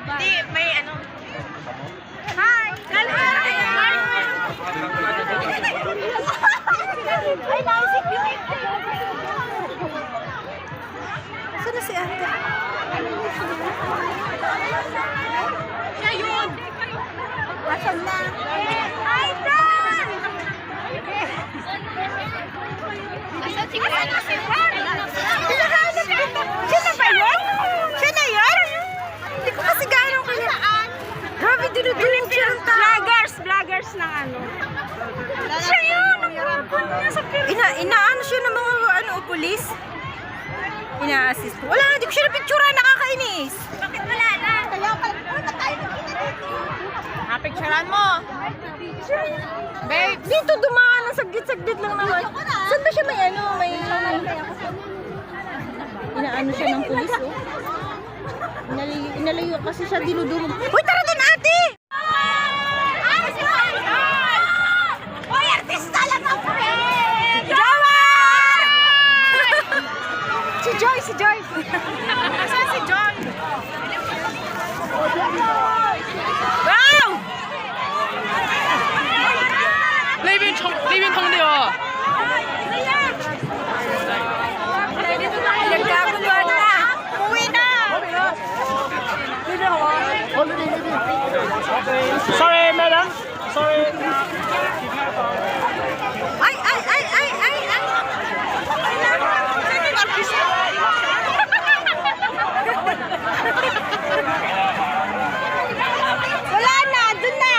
Hindi, may ano. Hi! Ay, naisip yung Saan na si ate? siya yun! Asan na? Hi, Dan! Asan si Dan? Siya na ba yun? Siya na yun? Hindi ko kasi gano'ng kanya. Grabe, dinudulog siya ng tao. Vloggers ng ano. Siya yun! Inaano siya ng mga pulis? Ina-assist. Wala, hindi ko siya na-picturean. Nakakainis. Bakit wala na? Napicturean mo. Babe, dito dumaan ng saglit-saglit lang naman. Saan ba siya may inaano siya ng pulis, oh? Inalayo kasi siya dinudulog. Uy, tara dun, ate! Hoy, artista lang ako eh! Si Joy, si Joy! Asan si John? Wow! 呢邊通啲喎。 Nagkaguluhan na! Uwi na! Sorry, madam. Sorry. Ay! Wala na! Dun na!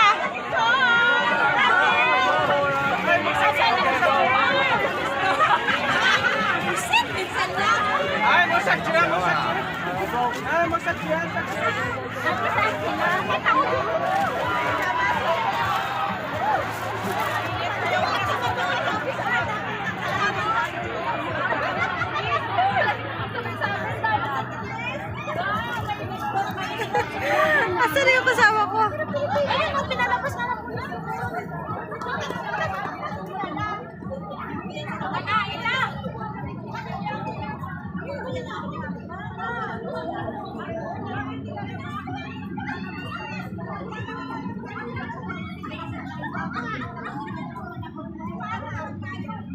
Ay, magsaksihan, magsaksihan. Ay, magsaksihan. Asan na yung kasama ko? Ayun, mo pinalabas na lang po.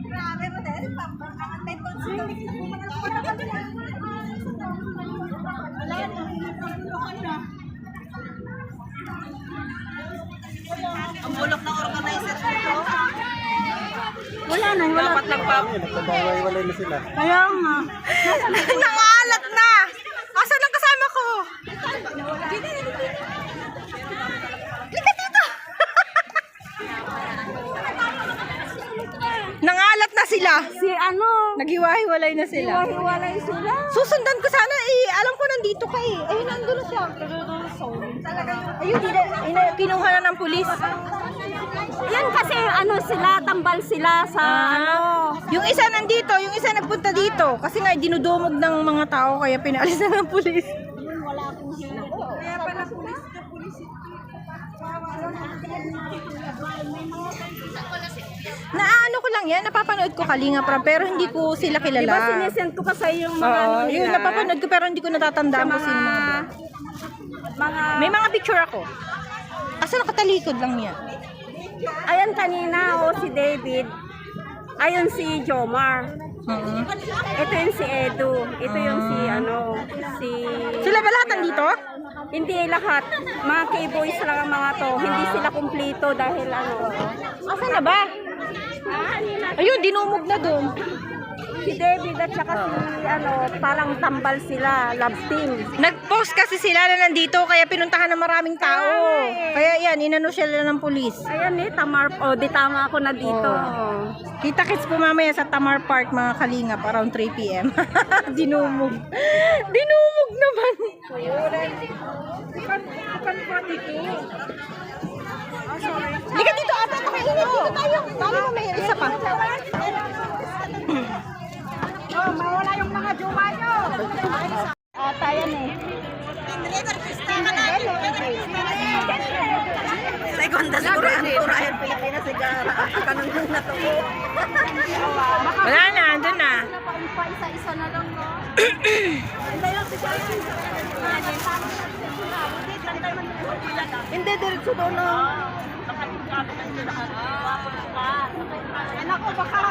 Grabe mo dahil pampangantay ko ang bulok ng organizer dito. Wala na, wala. Dapat Nagpabaway-walay na sila. Kaya nga. Nangalat na! Asan ang kasama ko? Lika dito! Nangalat na sila. Si ano? Naghiwa-hiwalay na sila. Hiwalay sila. Susundan ko sana alam ko nandito ka eh. Ayun, nandun na siya. Ayun, kinuha na ng pulis. Yan kasi ano sila, tambal sila sa ano. Yung isa nandito, yung isa nagpunta dito. Kasi nga, dinudumog ng mga tao, kaya pinalis na ng pulis. Kaya pala pulis na pulis. Naano ko lang yan, napapanood ko Kalinga Prab, pero hindi ko sila kilala. Diba sinesend ko pa sa yung mga ano Oo, nila? yun, napapanood ko pero hindi ko natatandaan kung sino mga May mga picture ako. Asa nakatalikod lang niya? ayan kanina si David. Ayun si Jomar. Ito yung si Edu. Ito yung si ano, si Sila ba lahat nandito? hindi lahat. Mga K-boys lang ang mga to. Hindi sila kumpleto dahil ano. Asa na ba? Ayun, dinumog na doon. Si David at saka si ano, parang tambal sila, love team. Nag-post kasi sila na nandito kaya pinuntahan ng maraming tao. Kaya yan, inano sila ng pulis. Ayan eh, Tamar, di tama ako na dito. Kita-kits po mamaya sa Tamar Park mga Kalingap around 3 p.m. Dinumog. Dinumog naman. Lika dito ata, nakainit dito tayo. Bali mo may isa pa. Mawala yung mga jowa nyo. Tayan eh. Segunda siguro ang Turayan Pilipinas sigara. Kanungkong na to. Wala na, andun na. Isa-isa na lang, no? dire-diretso doon na. Anak ko, baka...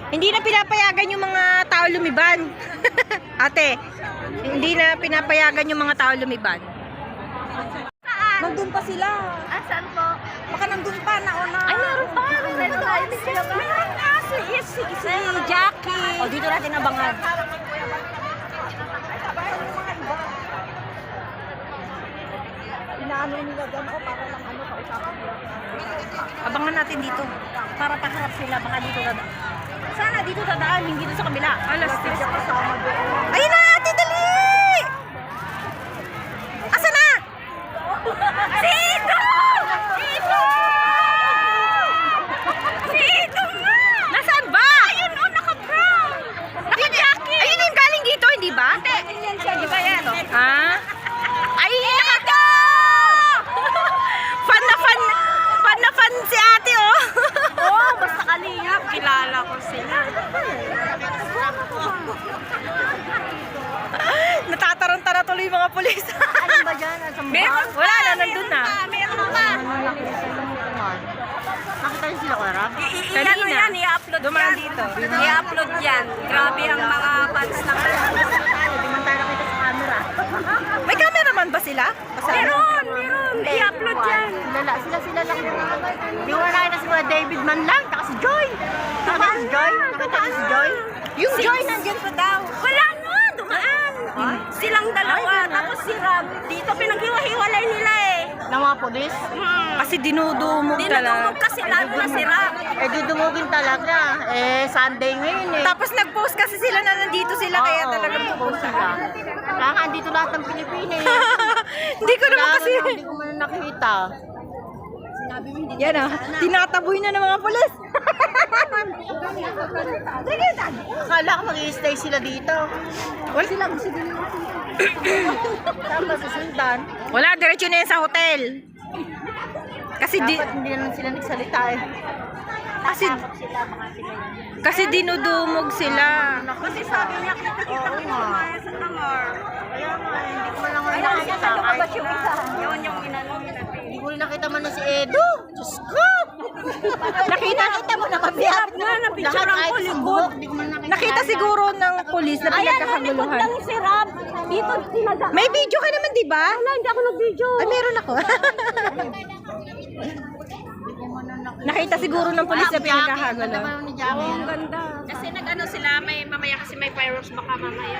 Hindi na pinapayagan yung mga tao lumiban. Ate, hindi na pinapayagan yung mga tao lumiban. Nandun pa sila. Asan po? Baka nandun pa, nauna. Ay, meron pa. Meron pa. Si Jackie. O, dito natin abangan. Inaano nila dyan ko para lang ano kausapan nila. Abangan natin dito. Para paharap sila, baka dito dadaan. Sana dito dadaan, hindi dito sa kabila. Alas 10 kasama doon. Ayun na, ate, dali! Asa na? Sito! Sito! Sito nga! Nasaan ba? Ayun, oh, naka-brown. Naka-jacket. Ayun yung galing dito, hindi ba? Hindi, yan siya. Di ba yan? Ha? Ay, naka fan na fan! Fan na fan si ate, oh! Oo, basta kalingap. Kilala ko sila. Natataranta na tuloy yung mga pulis. Ano ba dyan? Meron pa! Wala na, nandun na. Meron pa. Nakita niyo sila, Kuya? Ano yan, i-upload Dumaan yan. dito. I-upload yan. Grabe ang mga fans na Hindi man tayo nakita sa camera. May cameraman ba sila? Meron, meron. I-upload yan. Sila lang yung Di wala na si Kuya David man lang, taka si Joy. Taka si Joy. Nakita niyo si Joy. Yung Joy nandyan pa daw. Wala nga, dumaan. Silang dalawa. Tapos si Rob, dito pinaghiwa-hiwalay nila eh. Ng mga polis. Kasi dinudumog Dinudumog talaga. kasi lalo na si Rob. Eh, dudumugin talaga. Eh, Sunday ngayon eh. Tapos nag-post kasi sila na nandito sila, kaya talagang post sila. Kaya nga, andito lahat ng Pilipinas. Hindi ko naman kasi. Hindi ko man nakita. Yan ah, tinataboy na ng mga pulis. Akala ko mag-i-stay sila dito. Wala sila. Saan ba susundan? Wala, diretso na yan sa hotel. Kasi Dapat hindi naman sila nagsalita eh. kasi dinudumog sila. Kasi sabi niya, kita-kita ko kumaya sa Tamar. Kaya nga, hindi ko man lang Ayun, nakita. siya sa lumabas yung isa. Yun yung inanong Hindi ko rin nakita man na si Edo. Diyos ko! Nakita mo naman siya. nga, napicturean ko, likod. Hindi ko man nakita. Nakita siguro ng pulis na Ayan, likod pinagkakaguluhan. lang si Rob. Dito, tinaga. May video ka naman, di ba? Wala, hindi ako nag-video. Ay, meron ako. Nakita siguro ng pulis na pinagkakaguluhan. Ang ganda. Kasi nag-ano sila, may mamaya kasi may fireworks baka mamaya.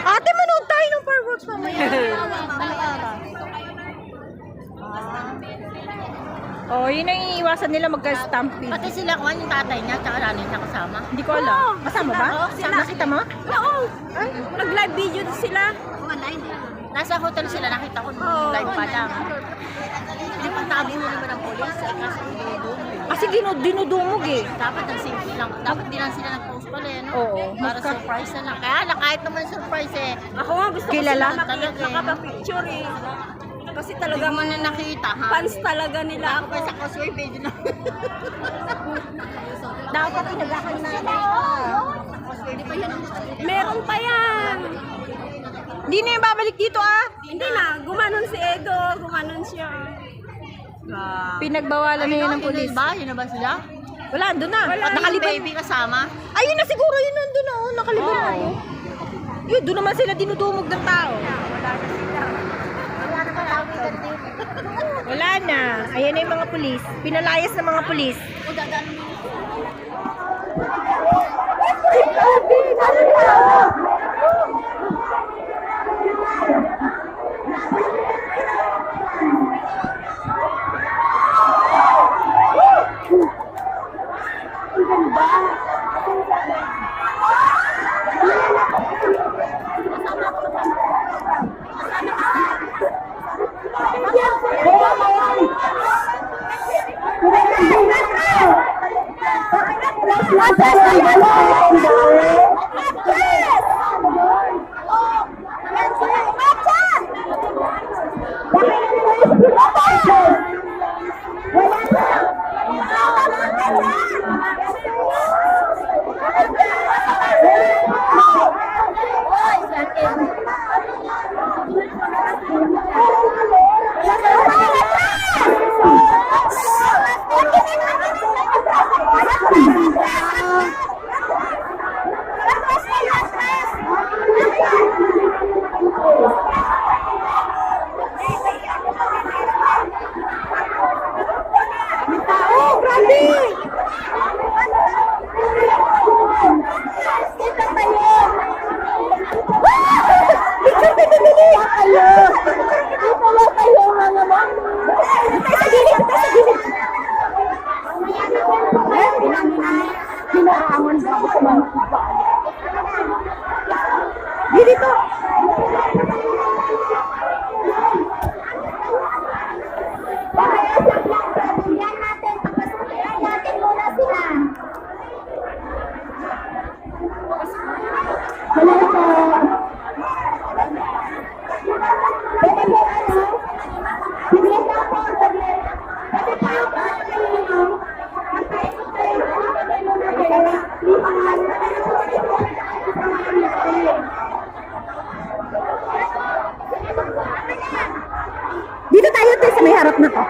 Ate, manood tayo ng fireworks mamaya. Oh, yun ang iniiwasan nila magka-stampede. Pati sila kuhan yung tatay niya, tsaka nanay niya kasama. Hindi ko alam. Kasama ba? sila. Nakita mo? Oo. Nag-live video din sila. Nasa hotel sila, nakita ko nung live pa lang. Pinipatabi mo naman ang polis, eh, kasi dinudumog. Kasi dinudumog eh. Dapat ang simple lang. Dapat di lang sila nag-post pala eh, no? Oo. Para surprise na lang. Kaya lang, kahit naman surprise eh. Ako nga gusto Kilala? ko sila Talaga eh. makapapicture eh. Kasi Hindi talaga mo na nakita, ha? fans talaga nila Ako ako. pa sa causeway, pwede na. Dapat pinagahan natin. Causeway, di ba yun ang gusto nila? Meron pa yan. Hindi na yung babalik dito ah. Hindi na, gumanon si Edo, gumanon siya. Pinagbawalan na yun ng pulis. Ba? Yun na ba sila? Wala, andun na. Pati yung Nakaliban. baby kasama? Ayun na siguro, yun nandun na. Oh, nakaliban na. Oh. Yun, doon naman sila dinudumog ng tao. Wala na. Ayan na yung mga pulis. Pinalayas ng mga pulis. Oh, grabe! Picture ka dali! Kayo! Kayo kayo mga ma'am! Tayo sa gilid! Tayo sa gilid! Pinahamon ba ako sa mga iba? Dito! Yan natin! Papasukin natin muna sila! Hello po! Pwede mo ano? Bigyan na ako! Pwede tayo ba? Dito tayo tayo sa may harap na to.